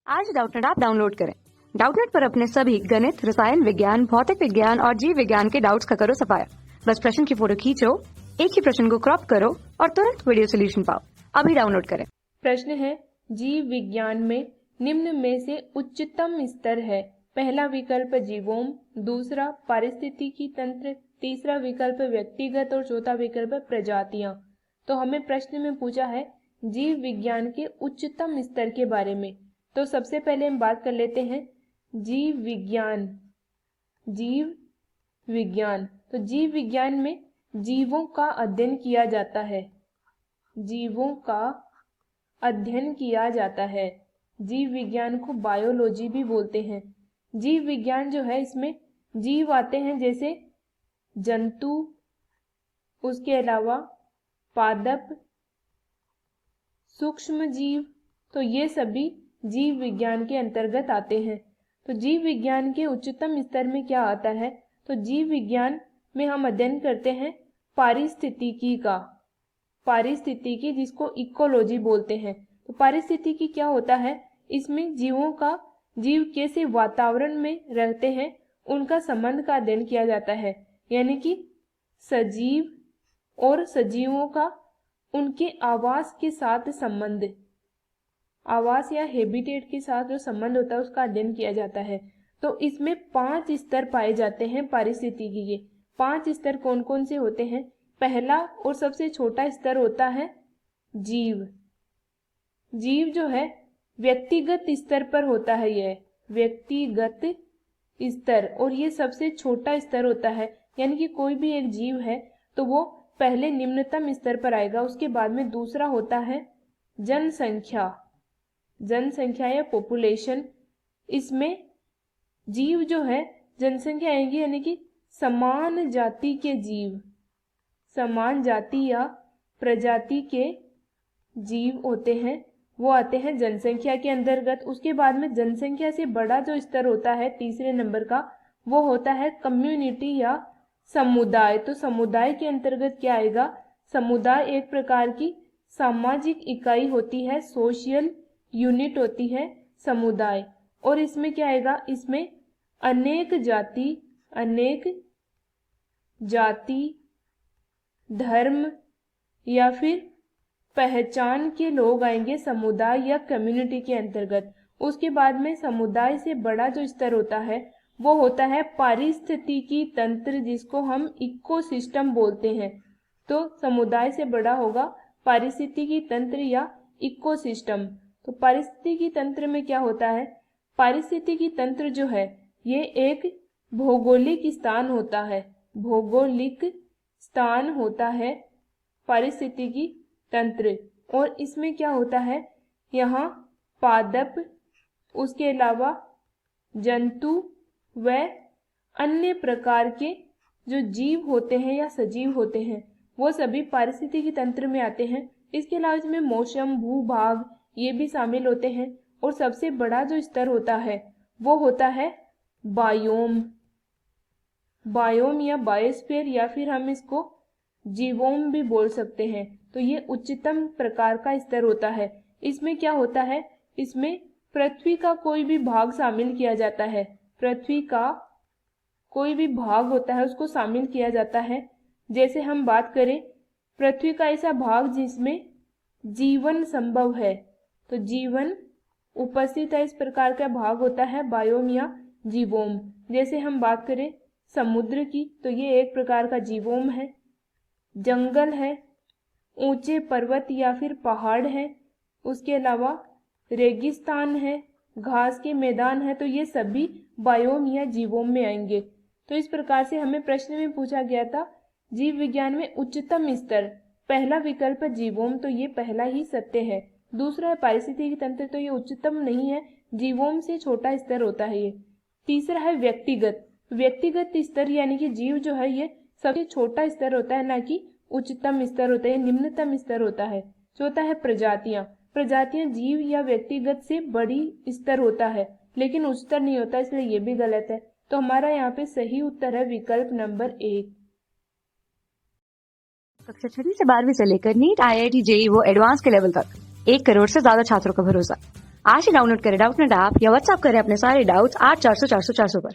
आज Doubtnut app download करें। Doubtnut पर अपने सभी गणित, रसायन विज्ञान, भौतिक विज्ञान और जीव विज्ञान के डाउट्स का करो सफाया। बस प्रश्न की फोटो खींचो, एक ही प्रश्न को क्रॉप करो और तुरंत वीडियो सोल्यूशन पाओ। अभी डाउनलोड करें। प्रश्न है, जीव विज्ञान में निम्न में से उच्चतम स्तर है। पहला विकल्प जीवोम, दूसरा पारिस्थितिकी तंत्र, तीसरा विकल्प व्यक्तिगत और चौथा विकल्प प्रजातियां। तो हमें प्रश्न में पूछा है जीव विज्ञान के उच्चतम स्तर के बारे में। तो सबसे पहले हम बात कर लेते हैं जीव विज्ञान। जीव विज्ञान, तो जीव विज्ञान में जीवों का अध्ययन किया जाता है। जीवों का अध्ययन किया जाता है। जीव विज्ञान को बायोलॉजी भी बोलते हैं। जीव विज्ञान जो है, इसमें जीव आते हैं जैसे जंतु, उसके अलावा पादप, सूक्ष्म जीव, तो ये सभी जीव विज्ञान के अंतर्गत आते हैं। तो जीव विज्ञान के उच्चतम स्तर में क्या आता है, तो जीव विज्ञान में हम अध्ययन करते हैं पारिस्थितिकी का। पारिस्थितिकी जिसको इकोलॉजी बोलते हैं। तो पारिस्थितिकी क्या होता है, इसमें जीव कैसे वातावरण में रहते हैं उनका संबंध का अध्ययन किया जाता है। यानी कि सजीव और सजीवों का उनके आवास के साथ संबंध, आवास या हैबिटेट के साथ जो संबंध होता है उसका अध्ययन किया जाता है। तो इसमें 5 स्तर पाए जाते हैं पारिस्थितिकी के। 5 स्तर कौन कौन से होते हैं? पहला और सबसे छोटा स्तर होता है जीव। जीव जो है व्यक्तिगत स्तर पर होता है, यह व्यक्तिगत स्तर, और ये सबसे छोटा स्तर होता है। यानी कि कोई भी एक जीव है तो वो पहले निम्नतम स्तर पर आएगा, उसके बाद में दूसरा होता है जनसंख्या। जनसंख्या या पॉपुलेशन, इसमें जीव जो है जनसंख्या आएगी, यानी कि समान जाति के जीव, समान जाति या प्रजाति के जीव होते हैं, वो आते हैं जनसंख्या के अंतर्गत। उसके बाद में जनसंख्या से बड़ा जो स्तर होता है तीसरे नंबर का, वो होता है कम्युनिटी या समुदाय। तो समुदाय के अंतर्गत क्या आएगा? समुदाय एक प्रकार की सामाजिक इकाई होती है, सोशल यूनिट होती है समुदाय। और इसमें क्या आएगा? इसमें अनेक जाति, धर्म या फिर पहचान के लोग आएंगे समुदाय या कम्युनिटी के अंतर्गत। उसके बाद में समुदाय से बड़ा जो स्तर होता है वो होता है पारिस्थितिकी तंत्र, जिसको हम इकोसिस्टम बोलते हैं। तो समुदाय से बड़ा होगा पारिस्थितिकी तंत्र या इकोसिस्टम। तो पारिस्थितिकी तंत्र में क्या होता है? पारिस्थितिकी तंत्र जो है ये एक भौगोलिक स्थान होता है। भौगोलिक स्थान होता है पारिस्थितिकी तंत्र। और इसमें क्या होता है, यहाँ पादप, उसके अलावा जंतु व अन्य प्रकार के जो जीव होते हैं या सजीव होते हैं वो सभी पारिस्थितिकी तंत्र में आते हैं। इसके अलावा इसमें मौसम, भूभाग ये भी शामिल होते हैं। और सबसे बड़ा जो स्तर होता है वो होता है बायोम। बायोम या बायोस्फीयर, या फिर हम इसको जीवोम भी बोल सकते हैं। तो ये उच्चतम प्रकार का स्तर होता है। इसमें क्या होता है, इसमें पृथ्वी का कोई भी भाग शामिल किया जाता है। पृथ्वी का कोई भी भाग होता है उसको शामिल किया जाता है। जैसे हम बात करें पृथ्वी का ऐसा भाग जिसमें जीवन संभव है, तो जीवन उपस्थित है, इस प्रकार का भाग होता है बायोम या जीवोम। जैसे हम बात करें समुद्र की, तो ये एक प्रकार का जीवोम है। जंगल है, ऊंचे पर्वत या फिर पहाड़ है, उसके अलावा रेगिस्तान है, घास के मैदान है, तो ये सभी बायोम या जीवोम में आएंगे। तो इस प्रकार से हमें प्रश्न में पूछा गया था जीव विज्ञान में उच्चतम स्तर। पहला विकल्प जीवोम, तो ये पहला ही सत्य है। दूसरा है पारिस्थितिकी तंत्र, तो ये उच्चतम नहीं है, जीवोम से छोटा स्तर होता है ये। तीसरा है व्यक्तिगत स्तर, यानी कि जीव जो है ये सबसे छोटा स्तर होता है, ना कि उच्चतम स्तर होता है, निम्नतम स्तर होता है। चौथा है प्रजातियां जीव या व्यक्तिगत से बड़ी स्तर होता है, लेकिन उच्चतर नहीं होता, इसलिए ये भी गलत है। तो हमारा यहाँ पे सही उत्तर है विकल्प नंबर 1। कक्षा 6 से 12वीं से लेकर नीट, IIT, JEE वो एडवांस के लेवल तक 1 करोड़ से ज्यादा छात्रों का भरोसा। आज ही डाउनलोड करें डाउटनेट ऐप या व्हाट्सएप करें अपने सारे डाउट्स 8400 400 400 पर।